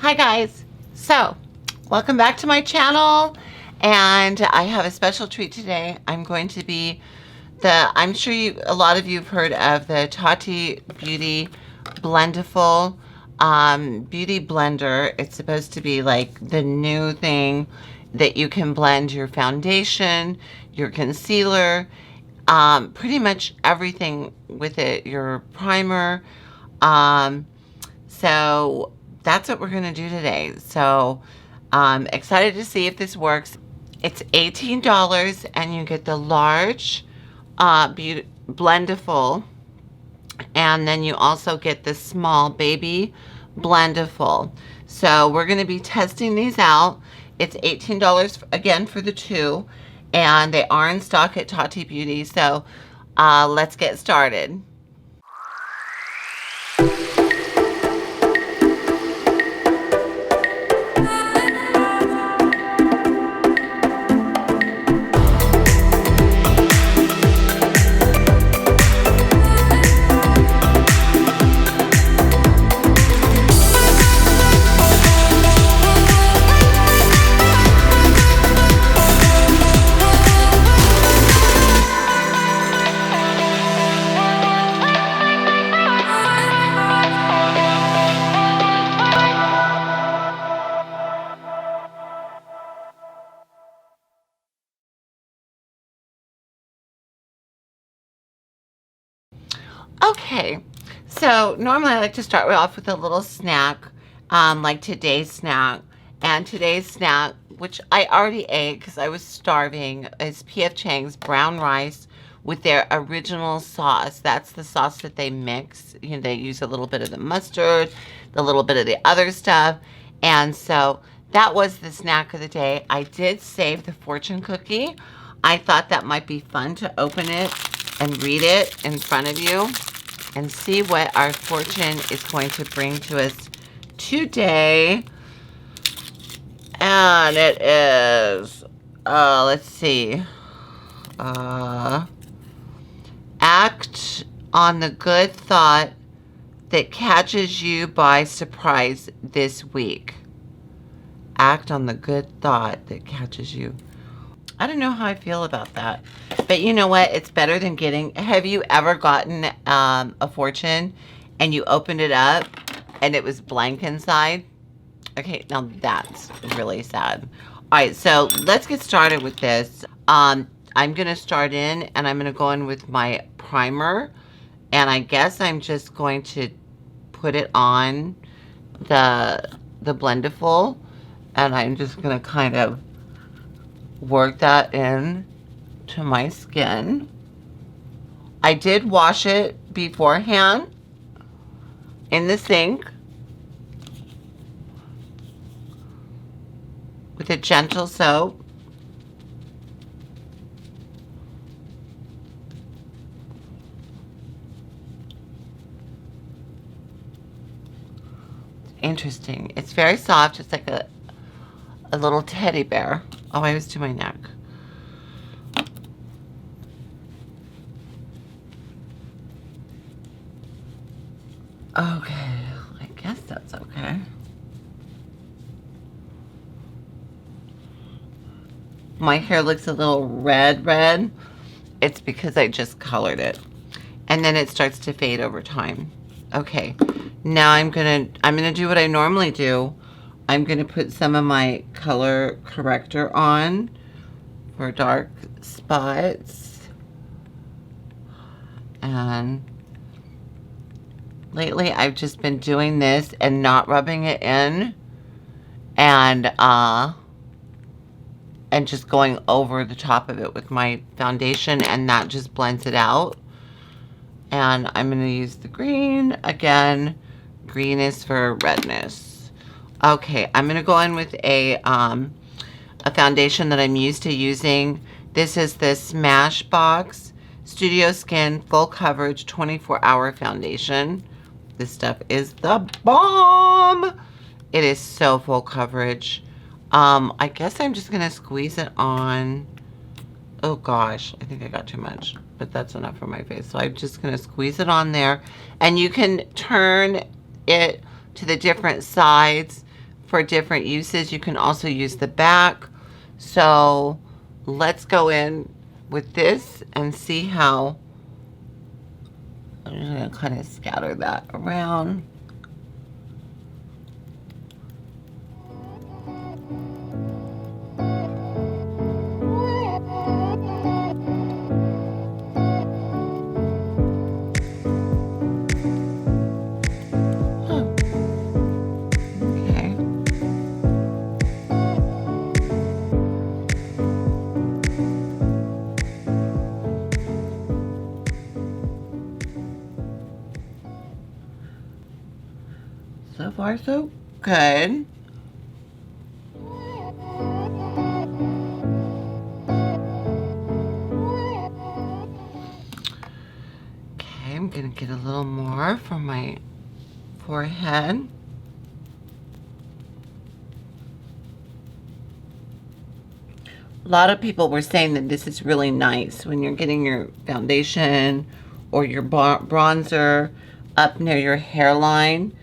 Hi guys, so welcome back to my channel, and I have a special treat today. I'm going to be I'm sure a lot of you have heard of the Tati Beauty Blendiful beauty blender. It's supposed to be like the new thing that you can blend your foundation, your concealer, pretty much everything with it, your primer. So that's what we're going to do today. So I'm excited to see if this works. It's $18 and you get the large Blendiful, and then you also get the small baby Blendiful. So we're going to be testing these out. It's $18 again for the two, and they are in stock at Tati Beauty. So let's get started. Okay, so normally I like to start off with a little snack, like today's snack. And today's snack, which I already ate because I was starving, is P.F. Chang's brown rice with their original sauce. That's the sauce that they mix. You know, they use a little bit of the mustard, a little bit of the other stuff. And so that was the snack of the day. I did save the fortune cookie. I thought that might be fun to open it and read it in front of you and see what our fortune is going to bring to us today. And it is, let's see, act on the good thought that catches you by surprise this week. Act on the good thought that catches you. I don't know how I feel about that, but you know what? It's better than getting. Have you ever gotten a fortune and you opened it up and it was blank inside? Okay, now that's really sad. All right, so let's get started with this. I'm gonna start in, and I'm gonna go in with my primer, and I guess I'm just going to put it on the Blendiful, and I'm just gonna kind of work that in to my skin. I did wash it beforehand in the sink with a gentle soap. Interesting. It's very soft. It's like a little teddy bear. Oh, I was to my neck. Okay, I guess that's okay. My hair looks a little red. It's because I just colored it. And then it starts to fade over time. Okay, now I'm gonna do what I normally do. I'm gonna put some of my color corrector on for dark spots. And lately I've just been doing this and not rubbing it in, and just going over the top of it with my foundation, and that just blends it out. And I'm gonna use the green again. Green is for redness. Okay, I'm gonna go in with a foundation that I'm used to using. This is the Smashbox Studio Skin Full Coverage 24-Hour Foundation. This stuff is the bomb. It is so full coverage. I guess I'm just gonna squeeze it on. Oh gosh, I think I got too much, but that's enough for my face. So I'm just gonna squeeze it on there, and you can turn it to the different sides for different uses. You can also use the back. So let's go in with this and see how. I'm just going to kind of scatter that around. Okay. So far, so good. Okay, I'm gonna get a little more from my forehead. A lot of people were saying that this is really nice when you're getting your foundation or your bronzer up near your hairline,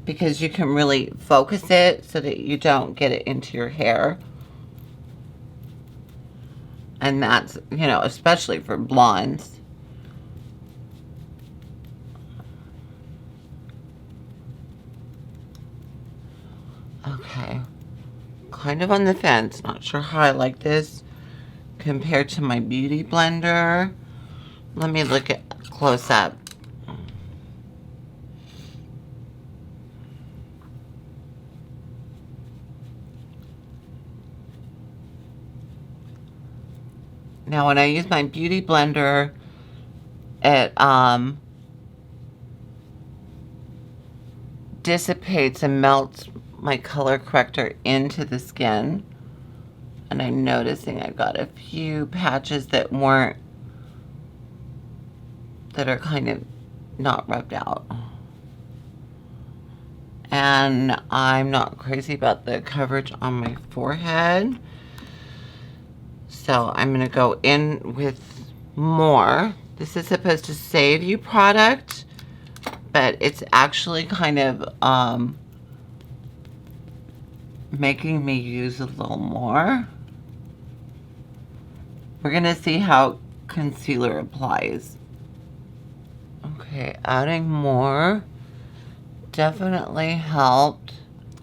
because you can really focus it so that you don't get it into your hair. And that's, you know, especially for blondes. Okay. Kind of on the fence. Not sure how I like this compared to my beauty blender. Let me look at close up. Now when I use my beauty blender, it dissipates and melts my color corrector into the skin. And I'm noticing I've got a few patches that are kind of not rubbed out. And I'm not crazy about the coverage on my forehead. So I'm gonna go in with more. This is supposed to save you product, but it's actually kind of making me use a little more. We're gonna see how concealer applies. Okay, adding more definitely helped.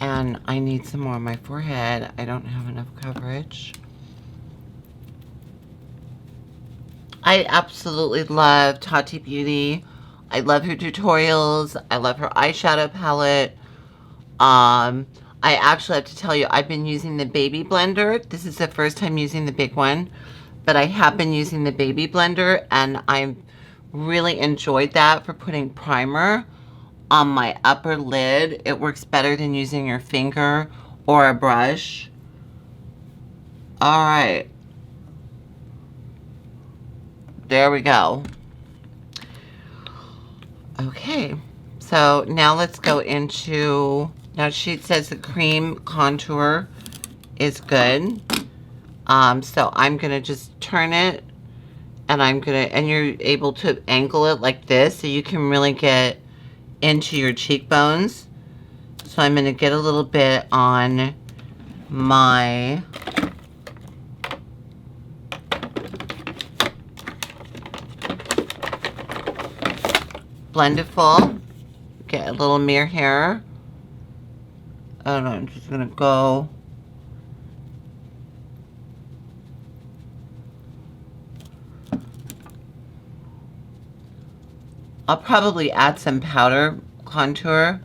And I need some more on my forehead. I don't have enough coverage. I absolutely love Tati Beauty. I love her tutorials. I love her eyeshadow palette. I actually have to tell you, I've been using the baby blender. This is the first time using the big one, but I have been using the baby blender, and I've really enjoyed that for putting primer on my upper lid. It works better than using your finger or a brush. All right. There we go. Okay, so now let's go into, now she says the cream contour is good. So I'm gonna just turn it, and and you're able to angle it like this so you can really get into your cheekbones. So I'm gonna get a little bit on my Blendiful. Get a little mirror hair. And I'm just gonna go I'll probably add some powder contour,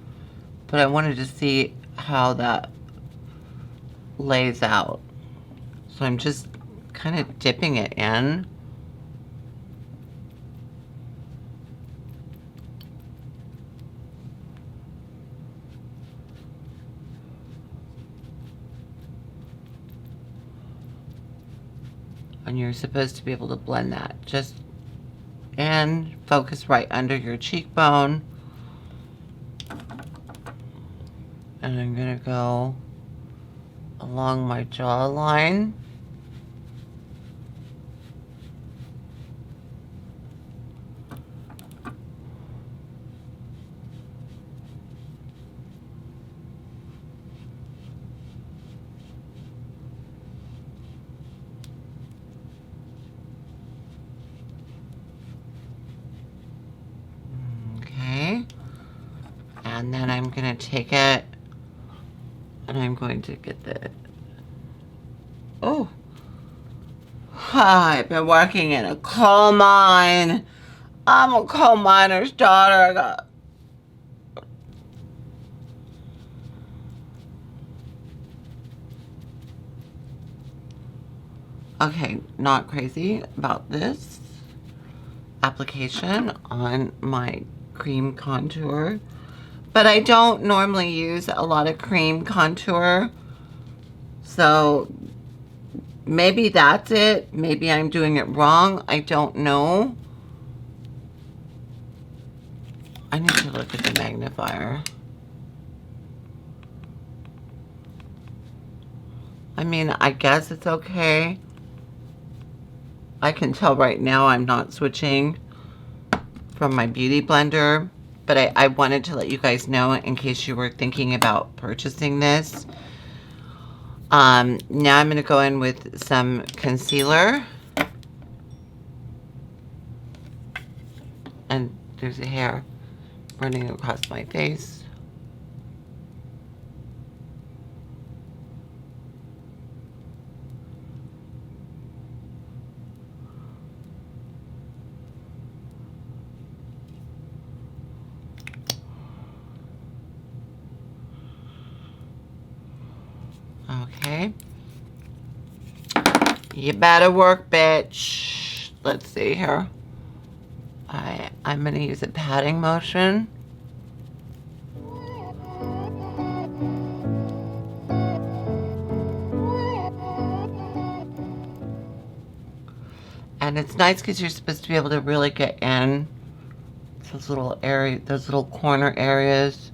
but I wanted to see how that lays out. So I'm just kind of dipping it in. And you're supposed to be able to blend that just and focus right under your cheekbone. And I'm gonna go along my jawline. going to take it and I'm going to get the... Oh. I've been working in a coal mine. I'm a coal miner's daughter. I got... Okay, not crazy about this application on my cream contour. But I don't normally use a lot of cream contour. So maybe that's it. Maybe I'm doing it wrong. I don't know. I need to look at the magnifier. I mean, I guess it's okay. I can tell right now I'm not switching from my beauty blender, but I wanted to let you guys know in case you were thinking about purchasing this. Now I'm going to go in with some concealer. And there's a hair running across my face. Okay. You better work, bitch. Let's see here. I'm going to use a patting motion. And it's nice because you're supposed to be able to really get in those little areas, those little corner areas.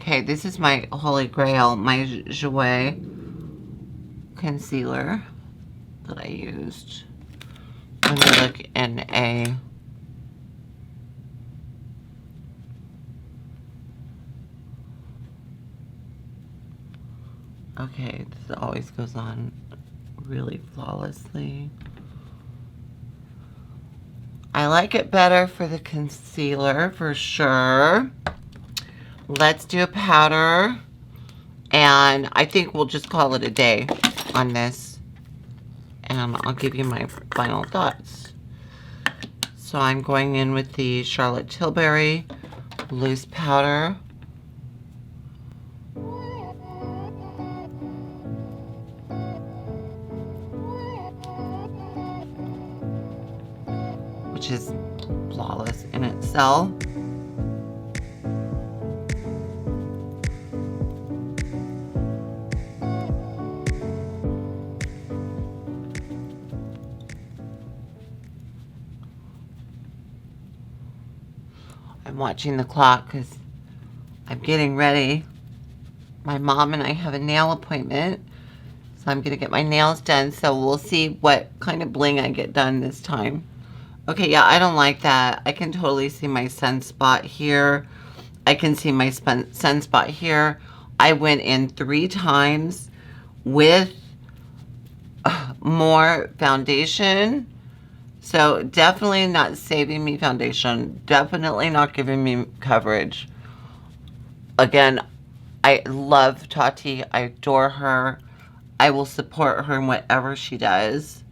Okay, this is my holy grail, my Jouer concealer that I used. Let me look in a... Okay, this always goes on really flawlessly. I like it better for the concealer, for sure. Let's do a powder, and I think we'll just call it a day on this, and I'll give you my final thoughts. So I'm going in with the Charlotte Tilbury loose powder. Which is flawless in itself. I'm watching the clock because I'm getting ready. My mom and I have a nail appointment, so I'm going to get my nails done. So we'll see what kind of bling I get done this time. Okay, yeah, I don't like that. I can totally see my sunspot here. I can see my sunspot here. I went in 3 times with more foundation. So definitely not saving me foundation. Definitely not giving me coverage. Again, I love Tati. I adore her. I will support her in whatever she does.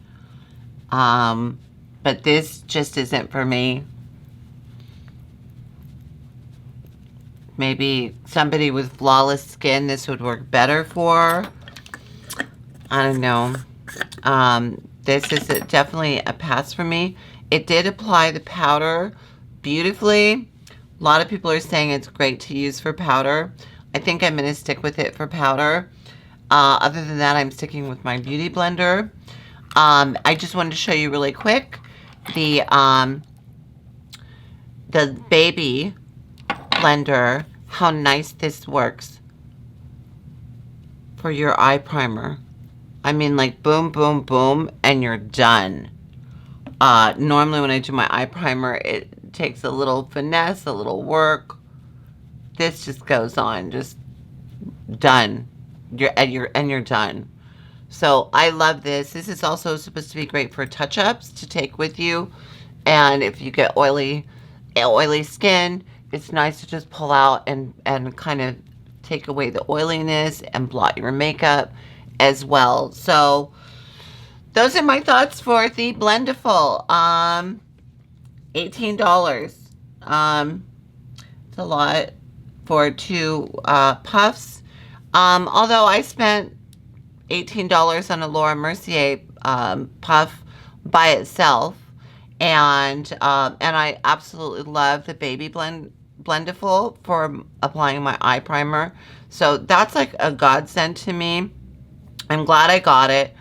But this just isn't for me. maybe somebody with flawless skin this would work better for. I don't know. This is definitely a pass for me. It did apply the powder beautifully. A lot of people are saying it's great to use for powder. I think I'm going to stick with it for powder. Other than that, I'm sticking with my beauty blender. I just wanted to show you really quick the baby blender, how nice this works for your eye primer. I mean, like, boom, boom, boom, and you're done. Normally when I do my eye primer, it takes a little finesse, a little work. This just goes on, just done. You're done. So I love this. This is also supposed to be great for touch-ups to take with you. And if you get oily skin, it's nice to just pull out and kind of take away the oiliness and blot your makeup as well. So those are my thoughts for the Blendiful. $18. It's a lot for 2 puffs. Although I spent $18 on a Laura Mercier puff by itself, and I absolutely love the baby Blendiful for applying my eye primer. So that's like a godsend to me. I'm glad I got it.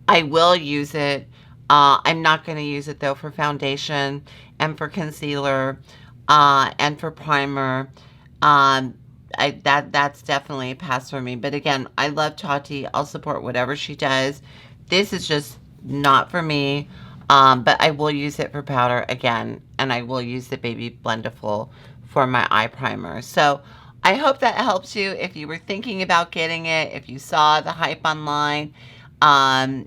I will use it. I'm not going to use it though for foundation and for concealer and for primer. That's definitely a pass for me. But again, I love Tati. I'll support whatever she does. This is just not for me. But I will use it for powder again, and I will use the baby Blendiful for my eye primer. So I hope that helps you if you were thinking about getting it, if you saw the hype online. Yeah,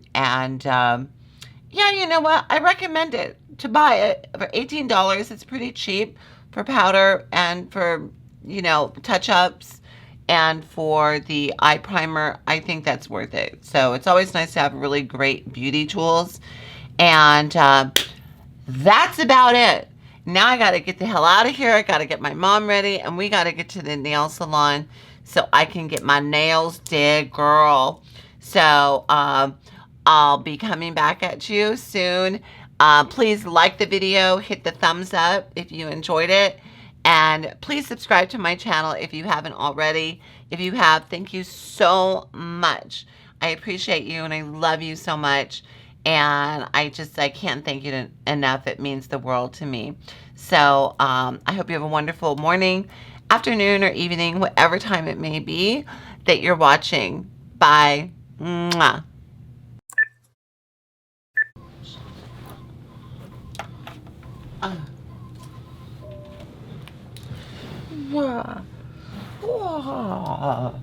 you know what? I recommend it to buy it for $18. It's pretty cheap for powder and for, you know, touch-ups, and for the eye primer. I think that's worth it. So it's always nice to have really great beauty tools. And that's about it. Now I got to get the hell out of here. I got to get my mom ready, and we got to get to the nail salon so I can get my nails did, girl. So I'll be coming back at you soon. Please like the video, hit the thumbs up if you enjoyed it, and please subscribe to my channel if you haven't already. If you have, thank you so much. I appreciate you, and I love you so much. And I can't thank you enough. It means the world to me. So I hope you have a wonderful morning, afternoon, or evening, whatever time it may be that you're watching. Bye. Mwah. Wow. Wow.